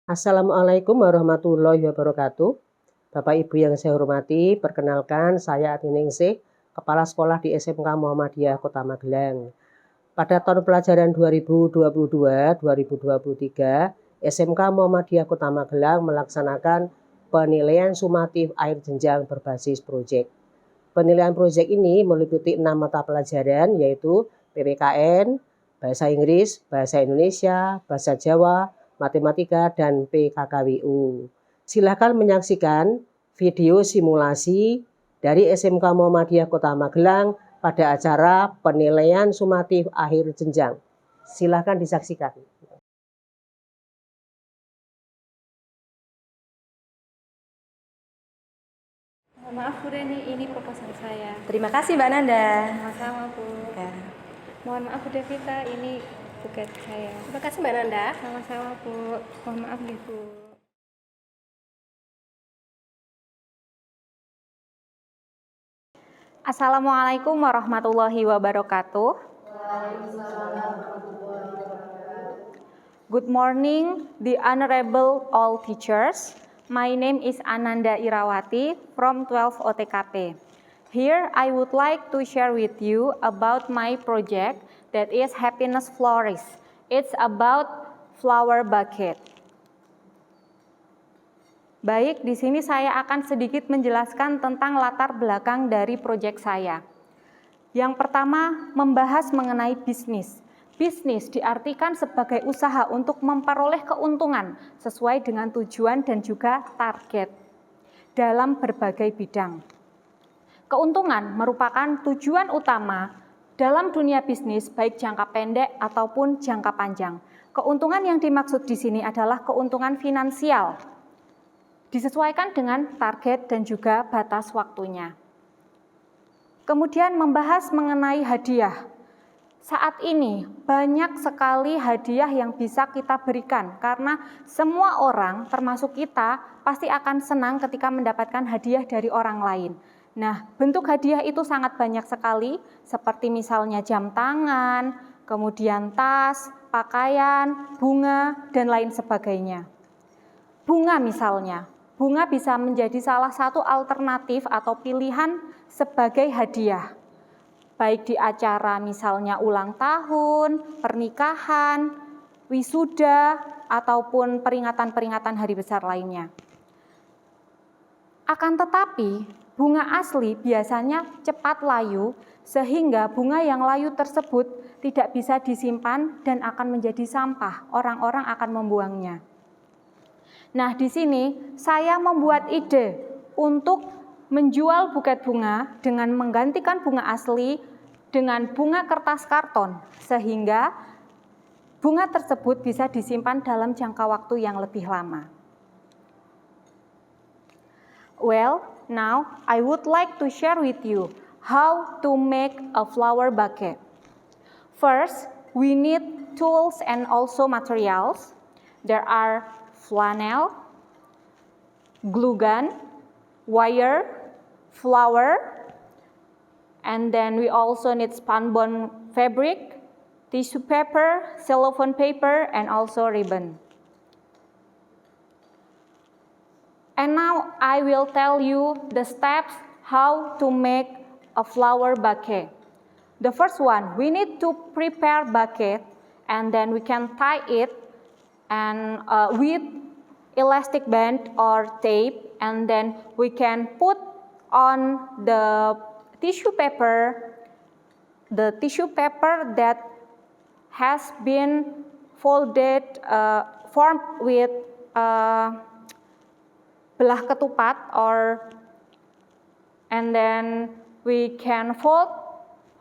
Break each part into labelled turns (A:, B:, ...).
A: Assalamualaikum warahmatullahi wabarakatuh. Bapak Ibu yang saya hormati, perkenalkan saya Ati Ningsih, Kepala Sekolah di SMK Muhammadiyah Kota Magelang. Pada tahun pelajaran 2022-2023, SMK Muhammadiyah Kota Magelang melaksanakan penilaian sumatif akhir jenjang berbasis proyek. Penilaian proyek ini meliputi 6 mata pelajaran yaitu PPKN, Bahasa Inggris, Bahasa Indonesia, Bahasa Jawa, Matematika, dan PKKWU. Silakan menyaksikan video simulasi dari SMK Muhammadiyah Kota Magelang pada acara penilaian sumatif akhir jenjang. Silakan disaksikan.
B: Maaf Bu Reni, ini proposal saya.
C: Terima kasih Mbak Nanda.
B: Sama-sama Bu.
C: Ya.
B: Mohon maaf Bu Devita, ini buket saya.
C: Terima kasih Mbak Nanda.
B: Sama-sama Bu. Mohon maaf nih Bu.
D: Assalamualaikum warahmatullahi wabarakatuh. Good morning, the honorable all teachers. My name is Ananda Irawati from 12 OTKP. Here I would like to share with you about my project that is Happiness Flourish. It's about flower bucket. Baik, di sini saya akan sedikit menjelaskan tentang latar belakang dari proyek saya. Yang pertama, membahas mengenai bisnis. Bisnis diartikan sebagai usaha untuk memperoleh keuntungan sesuai dengan tujuan dan juga target dalam berbagai bidang. Keuntungan merupakan tujuan utama dalam dunia bisnis baik jangka pendek ataupun jangka panjang. Keuntungan yang dimaksud di sini adalah keuntungan finansial, disesuaikan dengan target dan juga batas waktunya. Kemudian membahas mengenai hadiah. Saat ini banyak sekali hadiah yang bisa kita berikan karena semua orang termasuk kita pasti akan senang ketika mendapatkan hadiah dari orang lain. Nah, bentuk hadiah itu sangat banyak sekali seperti misalnya jam tangan, kemudian tas, pakaian, bunga, dan lain sebagainya. Bunga misalnya. Bunga bisa menjadi salah satu alternatif atau pilihan sebagai hadiah. Baik di acara misalnya ulang tahun, pernikahan, wisuda, ataupun peringatan-peringatan hari besar lainnya. Akan tetapi, bunga asli biasanya cepat layu, sehingga bunga yang layu tersebut tidak bisa disimpan dan akan menjadi sampah, orang-orang akan membuangnya. Nah, di sini saya membuat ide untuk menjual buket bunga dengan menggantikan bunga asli dengan bunga kertas karton, sehingga bunga tersebut bisa disimpan dalam jangka waktu yang lebih lama. Well, now I would like to share with you how to make a flower bucket. First, we need tools and also materials. There are flannel, glue gun, wire, flower, and then we also need spunbond fabric, tissue paper, cellophane paper, and also ribbon. And now I will tell you the steps how to make a flower bucket. The first one, we need to prepare bucket, and then we can tie it and with elastic band or tape, and then we can put on the tissue paper that has been folded, formed with belah ketupat, and then we can fold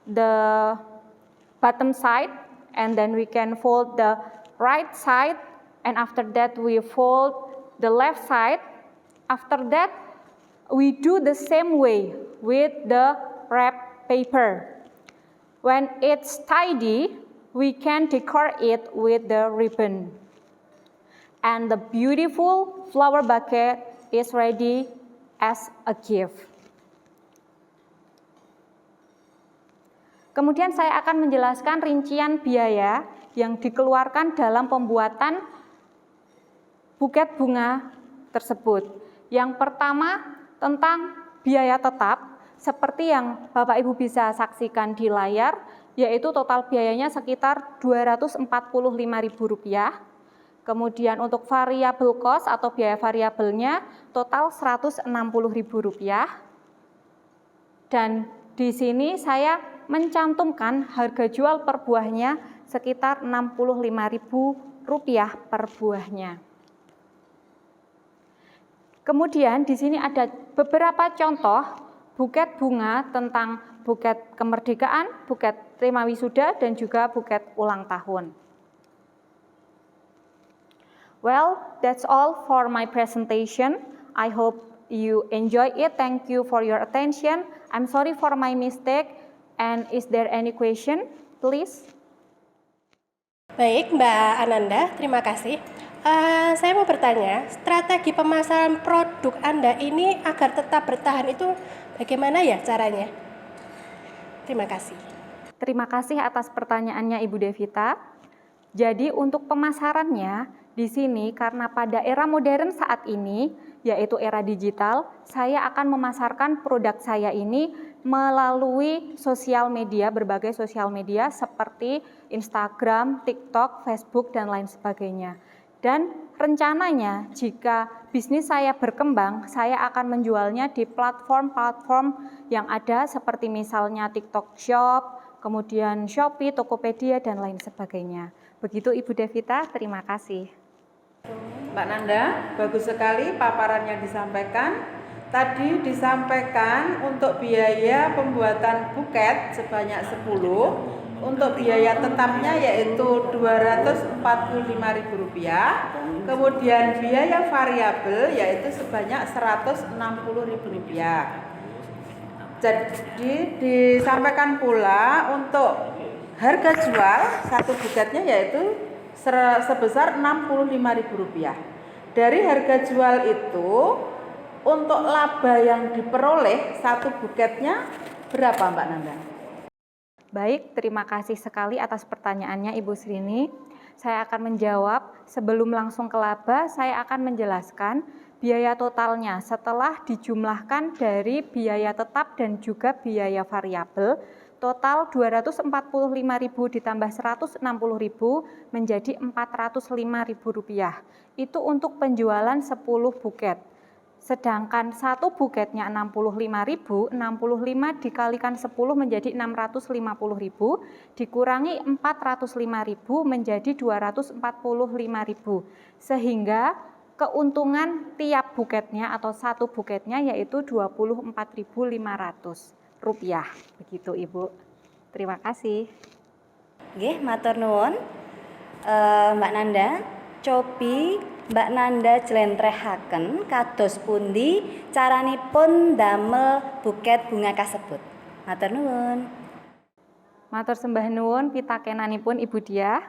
D: the bottom side, and then we can fold the right side, and after that we fold the left side. After that, we do the same way with the wrap paper. When it's tidy, we can decorate it with the ribbon. And the beautiful flower bucket is ready as a gift. Kemudian saya akan menjelaskan rincian biaya yang dikeluarkan dalam pembuatan buket bunga tersebut. Yang pertama tentang biaya tetap, seperti yang Bapak Ibu bisa saksikan di layar, yaitu total biayanya sekitar Rp245.000. Kemudian untuk variable cost atau biaya variabelnya total Rp160.000. Dan di sini saya mencantumkan harga jual per buahnya sekitar Rp65.000 per buahnya. Kemudian di sini ada beberapa contoh buket bunga tentang buket kemerdekaan, buket terima wisuda, dan juga buket ulang tahun. Well, that's all for my presentation. I hope you enjoy it. Thank you for your attention. I'm sorry for my mistake. And is there any question, please?
C: Baik, Mbak Ananda, terima kasih. Saya mau bertanya, strategi pemasaran produk Anda ini agar tetap bertahan itu bagaimana ya caranya? Terima kasih.
D: Terima kasih atas pertanyaannya Ibu Devita. Jadi untuk pemasarannya di sini karena pada era modern saat ini, yaitu era digital, saya akan memasarkan produk saya ini melalui sosial media, berbagai sosial media seperti Instagram, TikTok, Facebook, dan lain sebagainya. Dan rencananya jika bisnis saya berkembang, saya akan menjualnya di platform-platform yang ada seperti misalnya TikTok Shop, kemudian Shopee, Tokopedia, dan lain sebagainya. Begitu Ibu Devita, terima kasih.
E: Mbak Nanda, bagus sekali paparan yang disampaikan. Tadi disampaikan untuk biaya pembuatan buket sebanyak 10, untuk biaya tetapnya yaitu Rp245.000, kemudian biaya variabel yaitu sebanyak Rp160.000. Jadi disampaikan pula untuk harga jual satu buketnya yaitu sebesar Rp65.000. Dari harga jual itu, untuk laba yang diperoleh satu buketnya berapa Mbak Nanda?
D: Baik, terima kasih sekali atas pertanyaannya Ibu Srini. Saya akan menjawab. Sebelum langsung ke laba, saya akan menjelaskan biaya totalnya setelah dijumlahkan dari biaya tetap dan juga biaya variabel. Total Rp245.000 ditambah Rp160.000 menjadi Rp405.000. Itu untuk penjualan 10 buket. Sedangkan satu buketnya Rp65.000, 65 dikalikan 10 menjadi Rp650.000, dikurangi Rp405.000 menjadi Rp245.000. Sehingga keuntungan tiap buketnya atau satu buketnya yaitu Rp24.500. Begitu Ibu. Terima kasih.
F: Nggih, matur nuwun. Mbak Nanda, cobi Mbak Nanda jlentrehaken kados pundi caranipun damel buket bunga kasebut. Matur nuwun.
D: Matur sembah nuwun pitakenanipun Ibu Diah.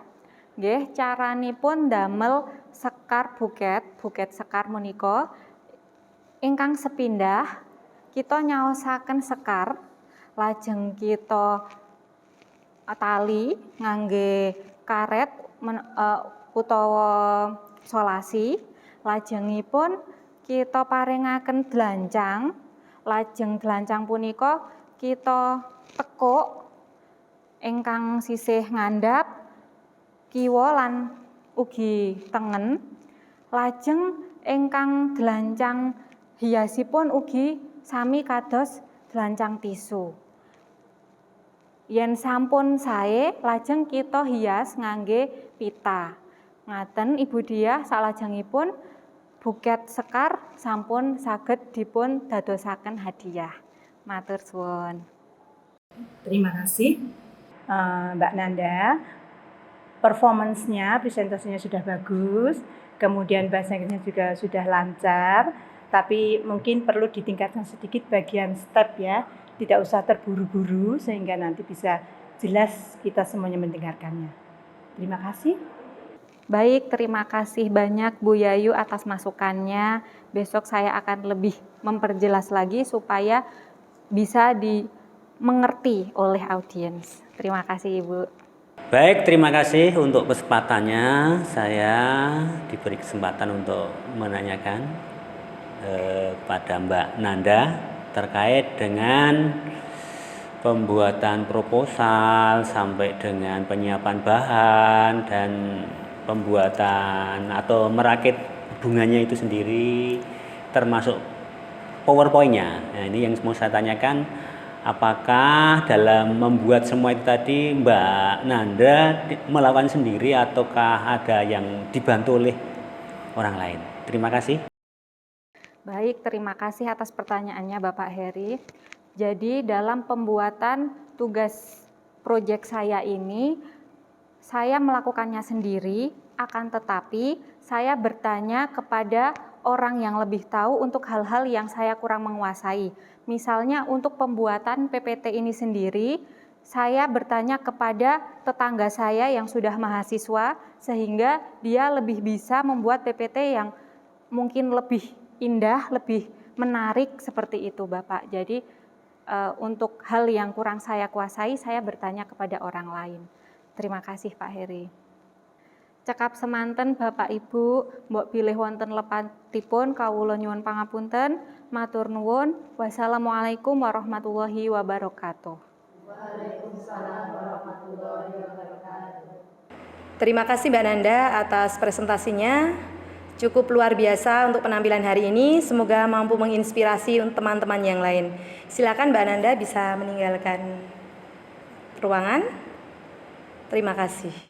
D: Nggih, caranipun damel sekar buket sekar menika ingkang sepindah kita nyaosaken sekar, lajeng kita tali ngangge karet utawa solasi, lajengipun kita paringaken dlancang, lajeng dlancang punika kita tekuk ingkang sisih ngandhap, kiwa lan ugi tengen, lajeng ingkang dlancang hiasipun ugi sami kados dlancang tisu. Yen sampun sae, lajeng kita hias ngangge pita. Ngaten Ibu Diah, salajengipun buket sekar sampun saged dipun dadosaken hadiah. Matur suwun.
G: Terima kasih Mbak Nanda. Performance-nya, presentasinya sudah bagus, kemudian bahasa Inggrisnya juga sudah lancar, tapi mungkin perlu ditingkatkan sedikit bagian step ya, tidak usah terburu-buru sehingga nanti bisa jelas kita semuanya mendengarkannya. Terima kasih.
D: Baik, terima kasih banyak Bu Yayu atas masukannya. Besok saya akan lebih memperjelas lagi supaya bisa dimengerti oleh audiens. Terima kasih Ibu.
H: Baik, terima kasih untuk kesempatannya. Saya diberi kesempatan untuk menanyakan kepada Mbak Nanda terkait dengan pembuatan proposal sampai dengan penyiapan bahan dan pembuatan atau merakit bunganya itu sendiri, termasuk PowerPoint-nya. Nah, ini yang mau saya tanyakan, apakah dalam membuat semua itu tadi Mbak Nanda melakukan sendiri ataukah ada yang dibantu oleh orang lain? Terima kasih.
D: Baik, terima kasih atas pertanyaannya Bapak Heri. Jadi dalam pembuatan tugas proyek saya ini, saya melakukannya sendiri, akan tetapi saya bertanya kepada orang yang lebih tahu untuk hal-hal yang saya kurang menguasai. Misalnya untuk pembuatan PPT ini sendiri, saya bertanya kepada tetangga saya yang sudah mahasiswa, sehingga dia lebih bisa membuat PPT yang mungkin lebih indah, lebih menarik seperti itu Bapak. Jadi untuk hal yang kurang saya kuasai, saya bertanya kepada orang lain. Terima kasih Pak Heri. Cekap semanten Bapak Ibu, mbok bilih wonten lepatipun kawula nyuwun pangapunten, matur nuwun. Wassalamualaikum warahmatullahi wabarakatuh.
A: Waalaikumsalam warahmatullahi wabarakatuh.
F: Terima kasih Mbak Nanda atas presentasinya. Cukup luar biasa untuk penampilan hari ini. Semoga mampu menginspirasi untuk teman-teman yang lain. Silakan Mbak Nanda bisa meninggalkan ruangan. Terima kasih.